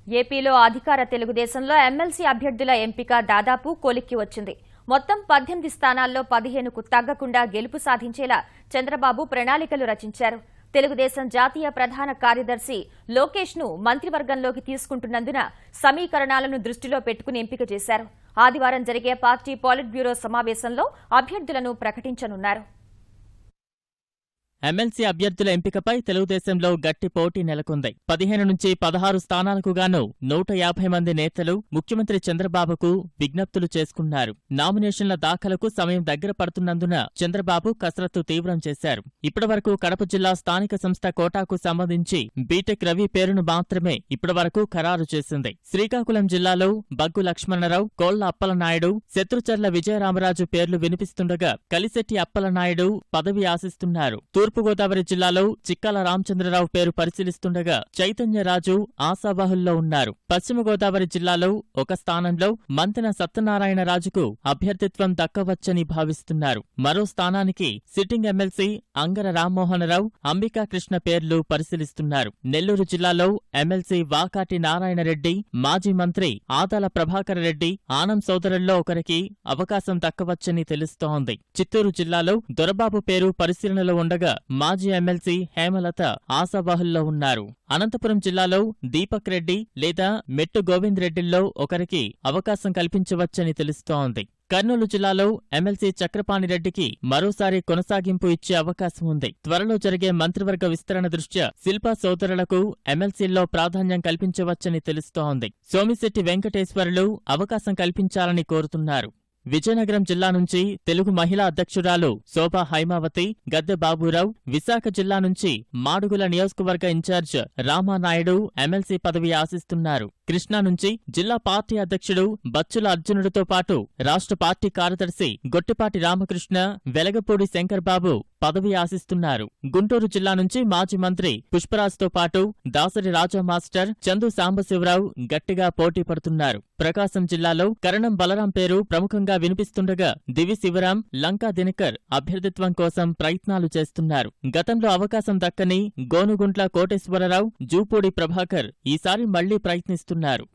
ఏపీలో అధికార తెలుగుదేశంలో ఎమ్మెల్సీ అభ్యర్థుల ఎంపిక దాదాపు కొలిక్కి వచ్చింది. మొత్తం 18 స్థానాల్లో 15కు తగ్గకుండా గెలుపు సాధించేలా చంద్రబాబు ప్రణాళికలు రచించారు. తెలుగుదేశం జాతీయ ప్రధాన కార్యదర్శి లోకేష్ ను మంత్రివర్గంలోకి తీసుకుంటున్నందున సమీకరణాలను దృష్టిలో పెట్టుకుని ఎంపిక చేశారు. ఆదివారం జరిగే పార్టీ పాలిట్ బ్యూరో సమావేశంలో అభ్యర్థులను ప్రకటించనున్నారు. ఎమ్మెల్సీ అభ్యర్థుల ఎంపికపై తెలుగుదేశంలో గట్టి పోటీ నెలకొంది. 15 నుంచి 16 స్థానాలకు గాను 150 మంది నేతలు ముఖ్యమంత్రి చంద్రబాబుకు విజ్ఞప్తులు చేసుకున్నారు. నామినేషన్ల దాఖలకు సమయం దగ్గర పడుతున్నందున చంద్రబాబు కసరత్తు తీవ్రం చేశారు. ఇప్పటివరకు కడప జిల్లా స్థానిక సంస్థ కోటాకు సంబంధించి బీటెక్ రవి పేరును మాత్రమే ఇప్పటివరకు ఖరారు చేసింది. శ్రీకాకుళం జిల్లాలో బగ్గు లక్ష్మణరావు, కోళ్ల అప్పలనాయుడు, శత్రుచర్ల విజయరామరాజు పేర్లు వినిపిస్తుండగా కలిశెట్టి అప్పలనాయుడు పదవి ఆశిస్తున్నారు. తూర్పుగోదావరి జిల్లాలో చిక్కాల రామచంద్రరావు పేరు పరిశీలిస్తుండగా చైతన్యరాజు ఆశావాహుల్లో ఉన్నారు. పశ్చిమ గోదావరి జిల్లాలో ఒక స్థానంలో మంతెన సత్యనారాయణరాజుకు అభ్యర్థిత్వం దక్కవచ్చని భావిస్తున్నారు. మరో స్థానానికి సిట్టింగ్ ఎమ్మెల్సీ అంగర రామ్మోహనరావు, అంబికా కృష్ణ పేర్లు పరిశీలిస్తున్నారు. నెల్లూరు జిల్లాలో ఎమ్మెల్సీ వాకాటి నారాయణరెడ్డి, మాజీ మంత్రి ఆదాల ప్రభాకర్ రెడ్డి, ఆనం సోదరుల్లో ఒకరికి అవకాశం దక్కవచ్చని తెలుస్తోంది. చిత్తూరు జిల్లాలో దొరబాబు పేరు పరిశీలనలో ఉండగా మాజీ ఎమ్మెల్సీ హేమలత ఆశావాహుల్లో ఉన్నారు. అనంతపురం జిల్లాలో దీపక్ రెడ్డి లేదా మెట్టు గోవింద్ రెడ్డిల్లో ఒకరికి అవకాశం కల్పించవచ్చని తెలుస్తోంది. కర్నూలు జిల్లాలో ఎమ్మెల్సీ చక్రపాణిరెడ్డికి మరోసారి కొనసాగింపు ఇచ్చే అవకాశం ఉంది. త్వరలో జరిగే మంత్రివర్గ విస్తరణ దృష్ట్యా శిల్పా సోదరులకు ఎమ్మెల్సీల్లో ప్రాధాన్యం కల్పించవచ్చని తెలుస్తోంది. సోమిశెట్టి వెంకటేశ్వర్లు అవకాశం కల్పించాలని కోరుతున్నారు. విజయనగరం జిల్లా నుంచి తెలుగు మహిళా అధ్యక్షురాలు శోభా హైమావతి, గద్దె బాబురావు, విశాఖ జిల్లా నుంచి మాడుగుల నియోజకవర్గ ఇన్ఛార్జ్ రామానాయుడు ఎమ్మెల్సీ పదవి ఆశిస్తున్నారు. కృష్ణా నుంచి జిల్లా పార్టీ అధ్యక్షుడు బచ్చుల అర్జునుడితో పాటు రాష్ట్ర పార్టీ కార్యదర్శి గొట్టిపాటి రామకృష్ణ, వెలగపూడి శంకర్బాబు పదవి ఆశిస్తున్నారు. గుంటూరు జిల్లా నుంచి మాజీ మంత్రి పుష్పరాజ్తో పాటు దాసరి రాజా మాస్టర్, చందు సాంబశివరావు గట్టిగా పోటీ పడుతున్నారు. ప్రకాశం జిల్లాలో కరణం బలరాం పేరు ప్రముఖంగా వినిపిస్తుండగా దివి శివరాం, లంకా దినకర్ అభ్యర్థిత్వం కోసం ప్రయత్నాలు చేస్తున్నారు. గతంలో అవకాశం దక్కని గోనుగుంట్ల కోటేశ్వరరావు, జూపూడి ప్రభాకర్ ఈసారి మళ్లీ ప్రయత్నిస్తున్నారు.